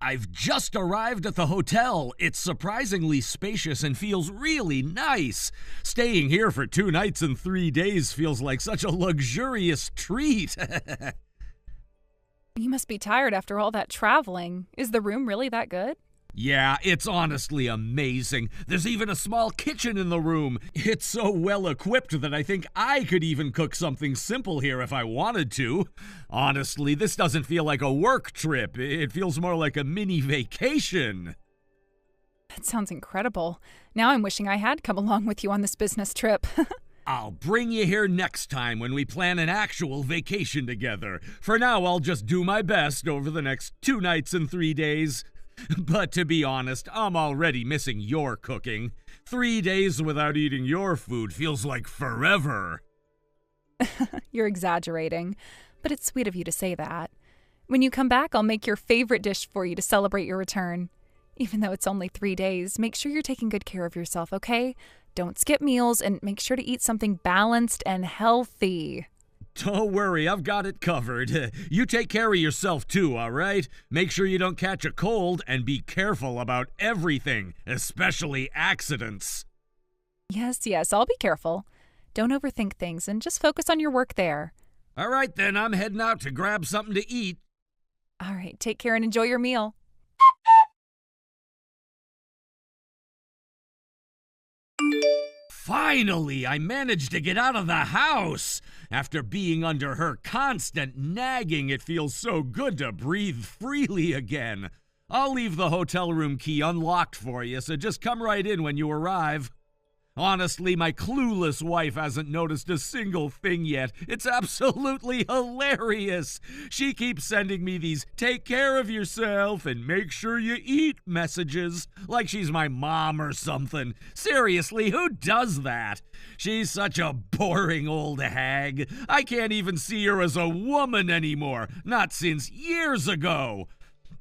I've just arrived at the hotel. It's surprisingly spacious and feels really nice. Staying here for 2 nights and 3 days feels like such a luxurious treat. You must be tired after all that traveling. Is the room really that good? Yeah, it's honestly amazing. There's even a small kitchen in the room. It's so well equipped that I think I could even cook something simple here if I wanted to. Honestly, this doesn't feel like a work trip. It feels more like a mini vacation. That sounds incredible. Now I'm wishing I had come along with you on this business trip. I'll bring you here next time when we plan an actual vacation together. For now, I'll just do my best over the next 2 nights and 3 days. But to be honest, I'm already missing your cooking. 3 days without eating your food feels like forever. You're exaggerating, but it's sweet of you to say that. When you come back, I'll make your favorite dish for you to celebrate your return. Even though it's only 3 days, make sure you're taking good care of yourself, okay? Don't skip meals and make sure to eat something balanced and healthy. Don't worry, I've got it covered. You take care of yourself too, all right? Make sure you don't catch a cold and be careful about everything, especially accidents. Yes, I'll be careful. Don't overthink things and just focus on your work there. All right, then, I'm heading out to grab something to eat. All right, take care and enjoy your meal. Finally, I managed to get out of the house. After being under her constant nagging, it feels so good to breathe freely again. I'll leave the hotel room key unlocked for you, so just come right in when you arrive. Honestly, my clueless wife hasn't noticed a single thing yet. It's absolutely hilarious. She keeps sending me these take care of yourself and make sure you eat messages, like she's my mom or something. Seriously, who does that? She's such a boring old hag. I can't even see her as a woman anymore, not since years ago.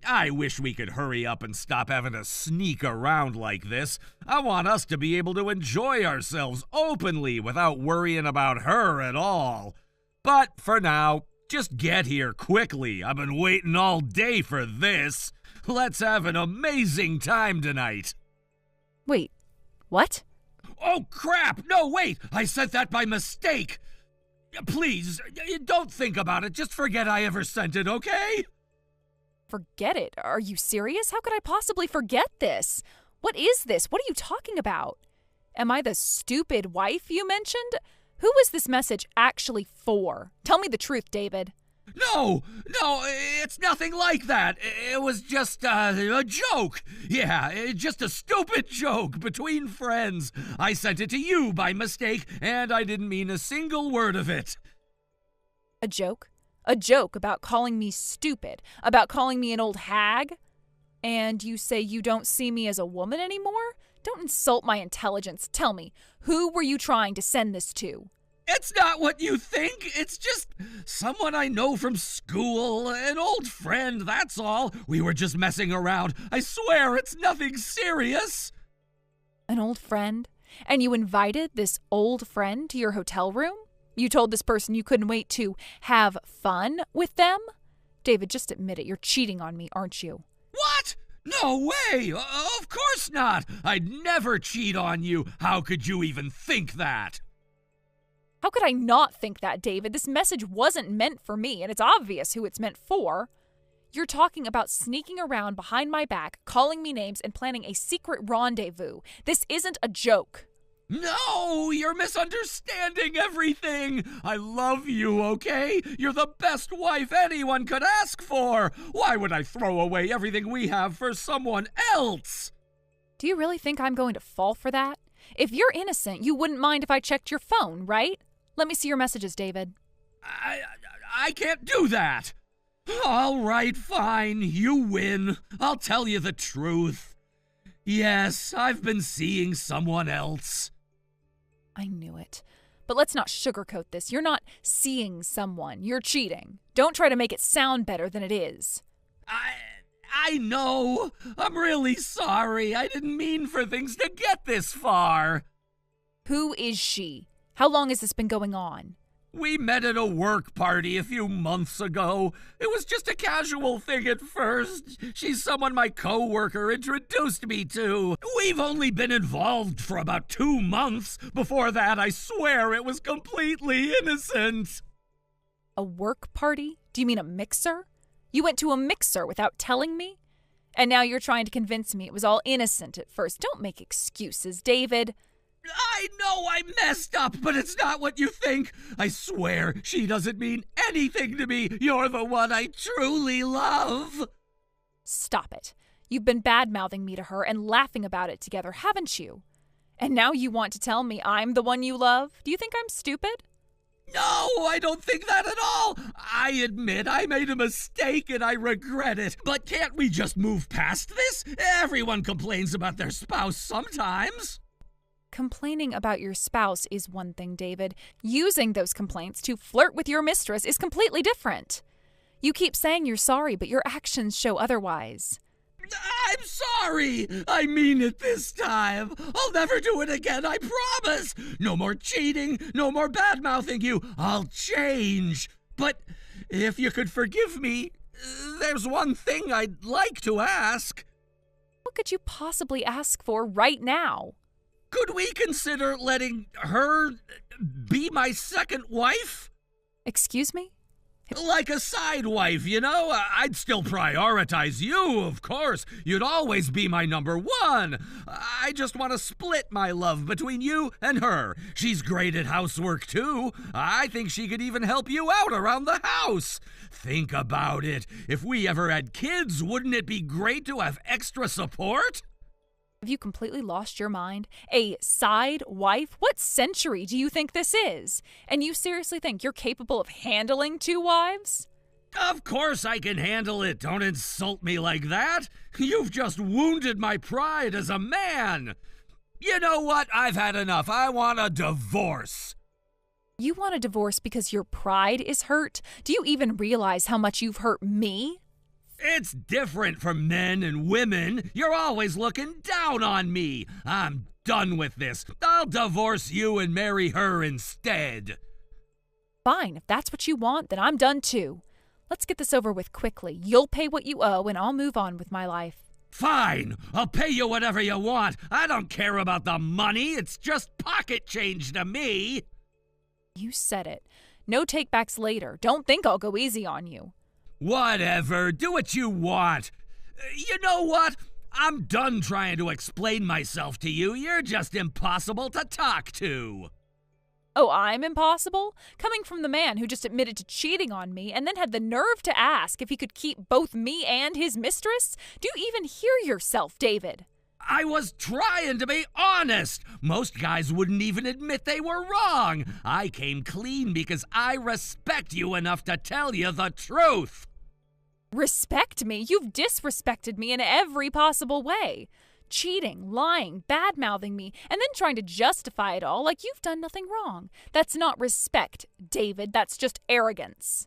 I wish we could hurry up and stop having to sneak around like this. I want us to be able to enjoy ourselves openly without worrying about her at all. But for now, just get here quickly. I've been waiting all day for this. Let's have an amazing time tonight. Wait, what? Oh, crap! No, wait! I sent that by mistake! Please, don't think about it. Just forget I ever sent it, okay? Forget it? Are you serious? How could I possibly forget this? What is this? What are you talking about? Am I the stupid wife you mentioned? Who was this message actually for? Tell me the truth, David. No, it's nothing like that. It was just a joke. Yeah, just a stupid joke between friends. I sent it to you by mistake, and I didn't mean a single word of it. A joke? A joke about calling me stupid, about calling me an old hag? And you say you don't see me as a woman anymore? Don't insult my intelligence. Tell me, who were you trying to send this to? It's not what you think. It's just someone I know from school, an old friend, that's all. We were just messing around. I swear it's nothing serious. An old friend? And you invited this old friend to your hotel room? You told this person you couldn't wait to have fun with them? David, just admit it. You're cheating on me, aren't you? What? No way! Of course not! I'd never cheat on you. How could you even think that? How could I not think that, David? This message wasn't meant for me, and it's obvious who it's meant for. You're talking about sneaking around behind my back, calling me names, and planning a secret rendezvous. This isn't a joke. No, you're misunderstanding everything. I love you, okay? You're the best wife anyone could ask for. Why would I throw away everything we have for someone else? Do you really think I'm going to fall for that? If you're innocent, you wouldn't mind if I checked your phone, right? Let me see your messages, David. I can't do that. All right, fine. You win. I'll tell you the truth. Yes, I've been seeing someone else. I knew it. But let's not sugarcoat this. You're not seeing someone. You're cheating. Don't try to make it sound better than it is. I know. I'm really sorry. I didn't mean for things to get this far. Who is she? How long has this been going on? We met at a work party a few months ago. It was just a casual thing at first. She's someone my coworker introduced me to. We've only been involved for about 2 months. Before that, I swear it was completely innocent. A work party? Do you mean a mixer? You went to a mixer without telling me? And now you're trying to convince me it was all innocent at first. Don't make excuses, David. I know I messed up, but it's not what you think. I swear she doesn't mean anything to me. You're the one I truly love. Stop it. You've been bad-mouthing me to her and laughing about it together, haven't you? And now you want to tell me I'm the one you love? Do you think I'm stupid? No, I don't think that at all. I admit I made a mistake and I regret it. But can't we just move past this? Everyone complains about their spouse sometimes. Complaining about your spouse is one thing, David. Using those complaints to flirt with your mistress is completely different. You keep saying you're sorry, but your actions show otherwise. I'm sorry. I mean it this time. I'll never do it again, I promise. No more cheating, no more bad-mouthing you. I'll change. But if you could forgive me, there's one thing I'd like to ask. What could you possibly ask for right now? Could we consider letting her be my second wife? Excuse me? Like a side wife, you know? I'd still prioritize you, of course. You'd always be my number one. I just want to split my love between you and her. She's great at housework, too. I think she could even help you out around the house. Think about it. If we ever had kids, wouldn't it be great to have extra support? Have you completely lost your mind? A side wife? What century do you think this is? And you seriously think you're capable of handling 2 wives? Of course I can handle it. Don't insult me like that. You've just wounded my pride as a man. You know what? I've had enough. I want a divorce. You want a divorce because your pride is hurt? Do you even realize how much you've hurt me? It's different from men and women. You're always looking down on me. I'm done with this. I'll divorce you and marry her instead. Fine, if that's what you want, then I'm done too. Let's get this over with quickly. You'll pay what you owe and I'll move on with my life. Fine. I'll pay you whatever you want. I don't care about the money. It's just pocket change to me. You said it. No takebacks later. Don't think I'll go easy on you. Whatever, do what you want. You know what? I'm done trying to explain myself to you. You're just impossible to talk to. Oh, I'm impossible? Coming from the man who just admitted to cheating on me and then had the nerve to ask if he could keep both me and his mistress? Do you even hear yourself, David? I was trying to be honest. Most guys wouldn't even admit they were wrong. I came clean because I respect you enough to tell you the truth. Respect me? You've disrespected me in every possible way. Cheating, lying, bad-mouthing me, and then trying to justify it all like you've done nothing wrong. That's not respect, David. That's just arrogance.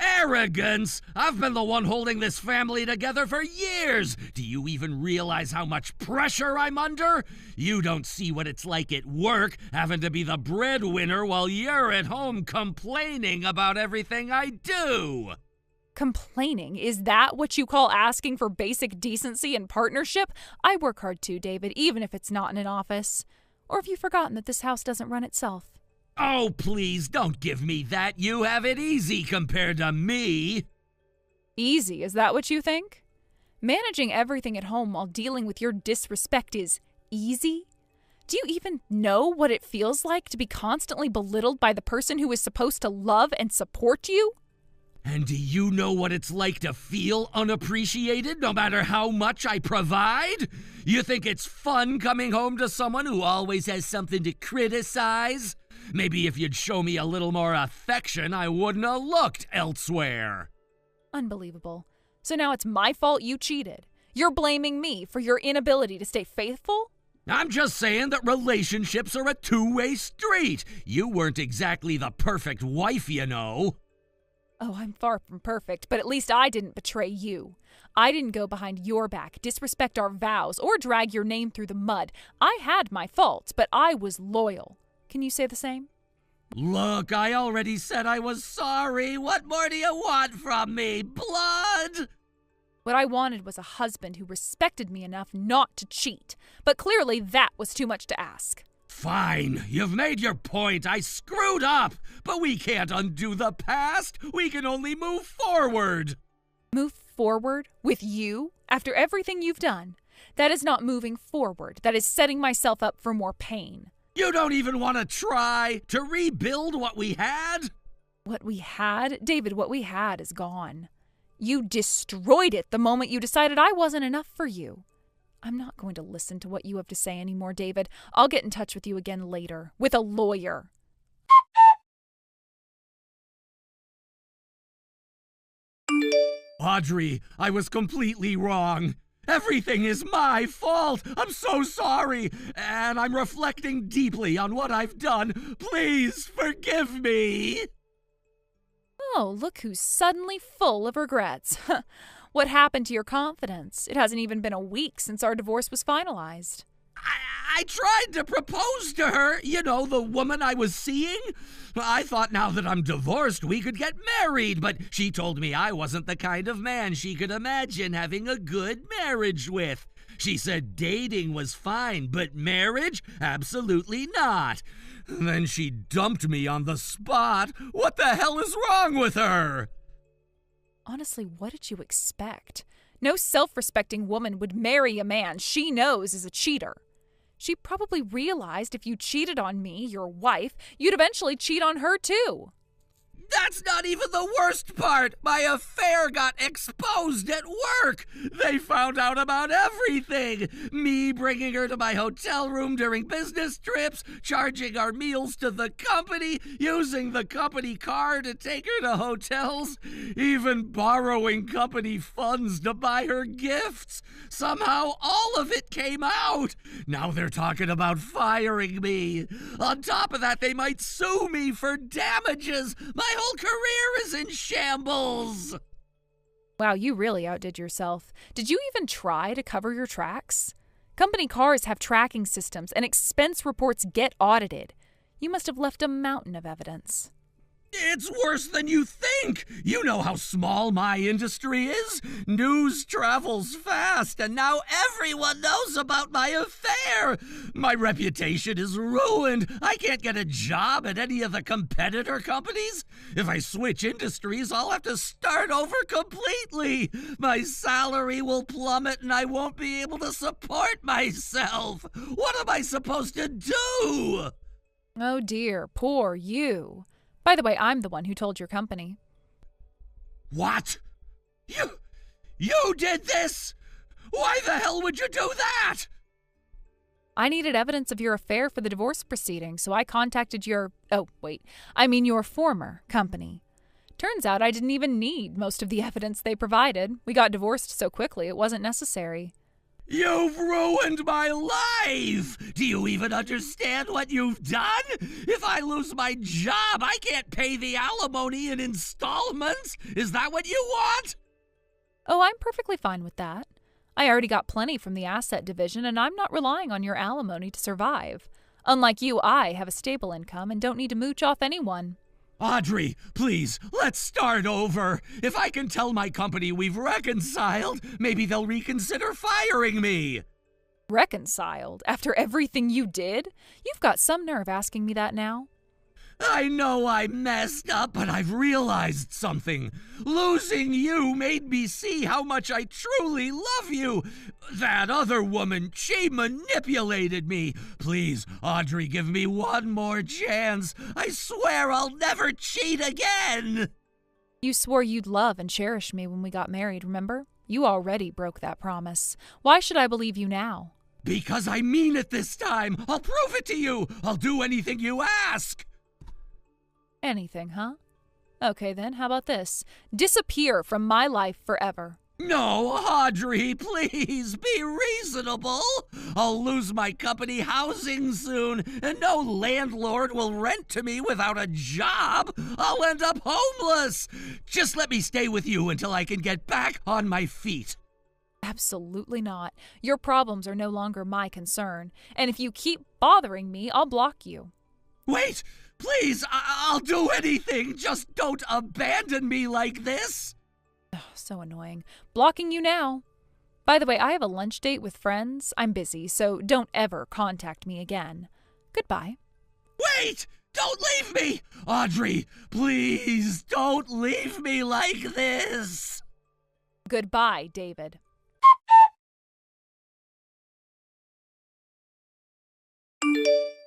Arrogance? I've been the one holding this family together for years. Do you even realize how much pressure I'm under? You don't see what it's like at work, having to be the breadwinner while you're at home complaining about everything I do. Complaining? Is that what you call asking for basic decency and partnership? I work hard too, David, even if it's not in an office. Or have you forgotten that this house doesn't run itself? Oh, please, don't give me that. You have it easy compared to me. Easy, is that what you think? Managing everything at home while dealing with your disrespect is easy? Do you even know what it feels like to be constantly belittled by the person who is supposed to love and support you? And do you know what it's like to feel unappreciated no matter how much I provide? You think it's fun coming home to someone who always has something to criticize? Maybe if you'd show me a little more affection, I wouldn't have looked elsewhere. Unbelievable. So now it's my fault you cheated. You're blaming me for your inability to stay faithful? I'm just saying that relationships are a two-way street. You weren't exactly the perfect wife, you know. Oh, I'm far from perfect, but at least I didn't betray you. I didn't go behind your back, disrespect our vows, or drag your name through the mud. I had my faults, but I was loyal. Can you say the same? Look, I already said I was sorry. What more do you want from me? Blood? What I wanted was a husband who respected me enough not to cheat, but clearly that was too much to ask. Fine, you've made your point. I screwed up, but we can't undo the past. We can only move forward. Move forward with you after everything you've done? That is not moving forward. That is setting myself up for more pain. You don't even want to try to rebuild what we had? What we had? David, what we had is gone. You destroyed it the moment you decided I wasn't enough for you. I'm not going to listen to what you have to say anymore, David. I'll get in touch with you again later, with a lawyer. Audrey, I was completely wrong. Everything is my fault. I'm so sorry. And I'm reflecting deeply on what I've done. Please forgive me. Oh, look who's suddenly full of regrets. What happened to your confidence? It hasn't even been a week since our divorce was finalized. I tried to propose to her, you know, the woman I was seeing. I thought now that I'm divorced, we could get married, but she told me I wasn't the kind of man she could imagine having a good marriage with. She said dating was fine, but marriage? Absolutely not. Then she dumped me on the spot. What the hell is wrong with her? Honestly, what did you expect? No self-respecting woman would marry a man she knows is a cheater. She probably realized if you cheated on me, your wife, you'd eventually cheat on her too. That's not even the worst part. My affair got exposed at work. They found out about everything. Me bringing her to my hotel room during business trips, charging our meals to the company, using the company car to take her to hotels, even borrowing company funds to buy her gifts. Somehow all of it came out. Now they're talking about firing me. On top of that, they might sue me for damages. My whole career is in shambles. Wow, you really outdid yourself. Did you even try to cover your tracks? Company cars have tracking systems and expense reports get audited. You must have left a mountain of evidence. It's worse than you think. You know how small my industry is. News travels fast, and now everyone knows about my affair. My reputation is ruined. I can't get a job at any of the competitor companies. If I switch industries, I'll have to start over completely. My salary will plummet, and I won't be able to support myself. What am I supposed to do? Oh dear, poor you. By the way, I'm the one who told your company. What? You did this? Why the hell would you do that? I needed evidence of your affair for the divorce proceeding, so I contacted your former company. Turns out I didn't even need most of the evidence they provided. We got divorced so quickly it wasn't necessary. You've ruined my life! Do you even understand what you've done? If I lose my job, I can't pay the alimony in installments. Is that what you want? Oh, I'm perfectly fine with that. I already got plenty from the asset division, and I'm not relying on your alimony to survive. Unlike you, I have a stable income and don't need to mooch off anyone. Audrey, please, let's start over. If I can tell my company we've reconciled, maybe they'll reconsider firing me. Reconciled? After everything you did? You've got some nerve asking me that now. I know I messed up, but I've realized something. Losing you made me see how much I truly love you. That other woman, she manipulated me. Please, Audrey, give me one more chance. I swear I'll never cheat again. You swore you'd love and cherish me when we got married, remember? You already broke that promise. Why should I believe you now? Because I mean it this time. I'll prove it to you. I'll do anything you ask. Anything, huh? Okay then, how about this? Disappear from my life forever. No, Audrey, please, be reasonable. I'll lose my company housing soon, and no landlord will rent to me without a job. I'll end up homeless. Just let me stay with you until I can get back on my feet. Absolutely not. Your problems are no longer my concern, and if you keep bothering me, I'll block you. Wait! Please, I'll do anything. Just don't abandon me like this. Oh, so annoying. Blocking you now. By the way, I have a lunch date with friends. I'm busy, so don't ever contact me again. Goodbye. Wait! Don't leave me! Audrey, please don't leave me like this! Goodbye, David.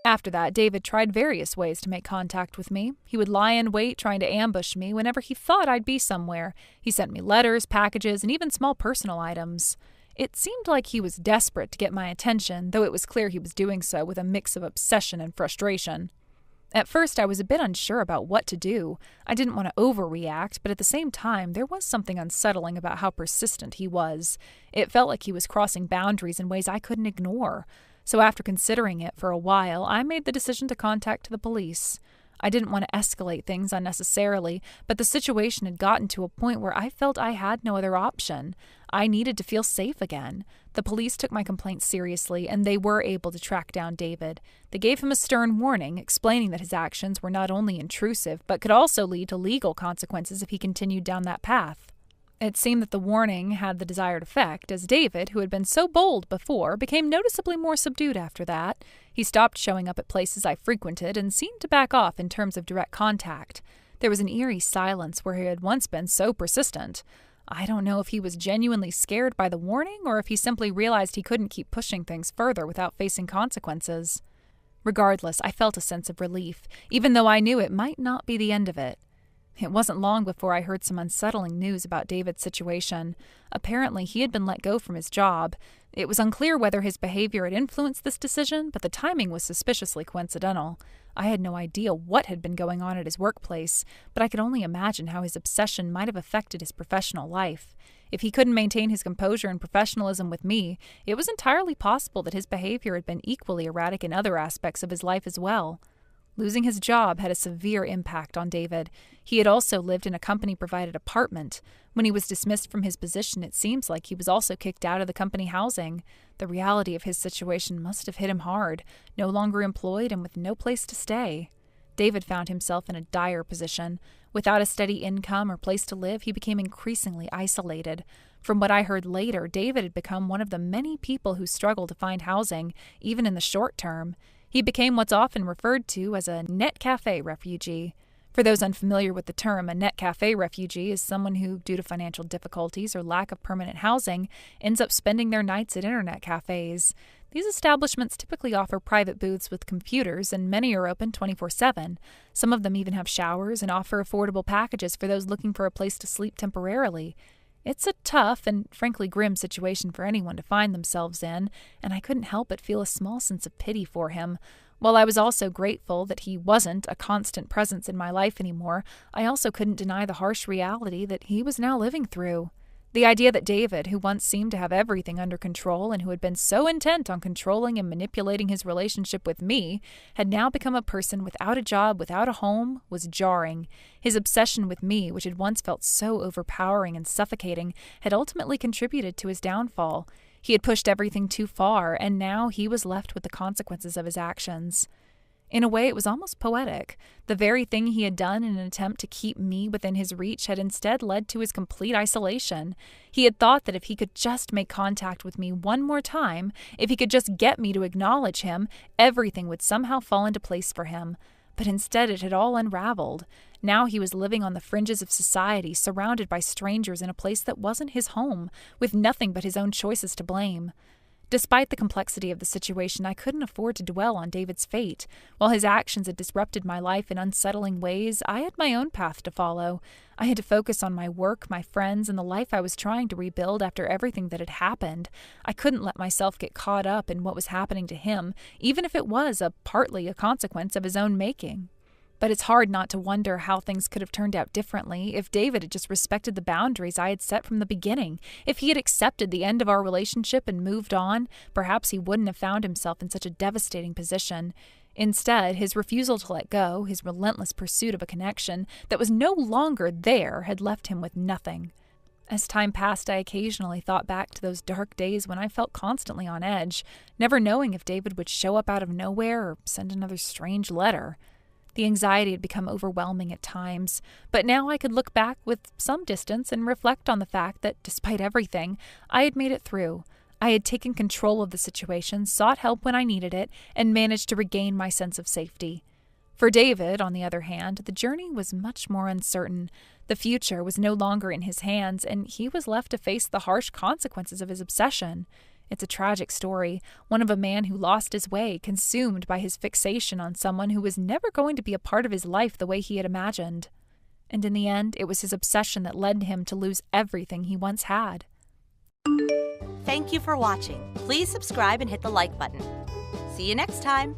After that, David tried various ways to make contact with me. He would lie in wait trying to ambush me whenever he thought I'd be somewhere. He sent me letters, packages, and even small personal items. It seemed like he was desperate to get my attention, though it was clear he was doing so with a mix of obsession and frustration. At first, I was a bit unsure about what to do. I didn't want to overreact, but at the same time, there was something unsettling about how persistent he was. It felt like he was crossing boundaries in ways I couldn't ignore. So after considering it for a while, I made the decision to contact the police. I didn't want to escalate things unnecessarily, but the situation had gotten to a point where I felt I had no other option. I needed to feel safe again. The police took my complaint seriously, and they were able to track down David. They gave him a stern warning, explaining that his actions were not only intrusive, but could also lead to legal consequences if he continued down that path. It seemed that the warning had the desired effect, as David, who had been so bold before, became noticeably more subdued after that. He stopped showing up at places I frequented and seemed to back off in terms of direct contact. There was an eerie silence where he had once been so persistent. I don't know if he was genuinely scared by the warning or if he simply realized he couldn't keep pushing things further without facing consequences. Regardless, I felt a sense of relief, even though I knew it might not be the end of it. It wasn't long before I heard some unsettling news about David's situation. Apparently, he had been let go from his job. It was unclear whether his behavior had influenced this decision, but the timing was suspiciously coincidental. I had no idea what had been going on at his workplace, but I could only imagine how his obsession might have affected his professional life. If he couldn't maintain his composure and professionalism with me, it was entirely possible that his behavior had been equally erratic in other aspects of his life as well. Losing his job had a severe impact on David. He had also lived in a company-provided apartment. When he was dismissed from his position, it seems like he was also kicked out of the company housing. The reality of his situation must have hit him hard, no longer employed and with no place to stay. David found himself in a dire position. Without a steady income or place to live, he became increasingly isolated. From what I heard later, David had become one of the many people who struggle to find housing, even in the short term. He became what's often referred to as a net cafe refugee. For those unfamiliar with the term, a net cafe refugee is someone who, due to financial difficulties or lack of permanent housing, ends up spending their nights at internet cafes. These establishments typically offer private booths with computers, and many are open 24/7. Some of them even have showers and offer affordable packages for those looking for a place to sleep temporarily. It's a tough and frankly grim situation for anyone to find themselves in, and I couldn't help but feel a small sense of pity for him. While I was also grateful that he wasn't a constant presence in my life anymore, I also couldn't deny the harsh reality that he was now living through. The idea that David, who once seemed to have everything under control and who had been so intent on controlling and manipulating his relationship with me, had now become a person without a job, without a home, was jarring. His obsession with me, which had once felt so overpowering and suffocating, had ultimately contributed to his downfall. He had pushed everything too far, and now he was left with the consequences of his actions. In a way, it was almost poetic. The very thing he had done in an attempt to keep me within his reach had instead led to his complete isolation. He had thought that if he could just make contact with me one more time, if he could just get me to acknowledge him, everything would somehow fall into place for him. But instead it had all unraveled. Now he was living on the fringes of society, surrounded by strangers in a place that wasn't his home, with nothing but his own choices to blame. Despite the complexity of the situation, I couldn't afford to dwell on David's fate. While his actions had disrupted my life in unsettling ways, I had my own path to follow. I had to focus on my work, my friends, and the life I was trying to rebuild after everything that had happened. I couldn't let myself get caught up in what was happening to him, even if it was partly a consequence of his own making. But it's hard not to wonder how things could have turned out differently if David had just respected the boundaries I had set from the beginning. If he had accepted the end of our relationship and moved on, perhaps he wouldn't have found himself in such a devastating position. Instead, his refusal to let go, his relentless pursuit of a connection that was no longer there, had left him with nothing. As time passed, I occasionally thought back to those dark days when I felt constantly on edge, never knowing if David would show up out of nowhere or send another strange letter. The anxiety had become overwhelming at times, but now I could look back with some distance and reflect on the fact that, despite everything, I had made it through. I had taken control of the situation, sought help when I needed it, and managed to regain my sense of safety. For David, on the other hand, the journey was much more uncertain. The future was no longer in his hands, and he was left to face the harsh consequences of his obsession. It's a tragic story, one of a man who lost his way, consumed by his fixation on someone who was never going to be a part of his life the way he had imagined. And in the end, it was his obsession that led him to lose everything he once had. Thank you for watching. Please subscribe and hit the like button. See you next time.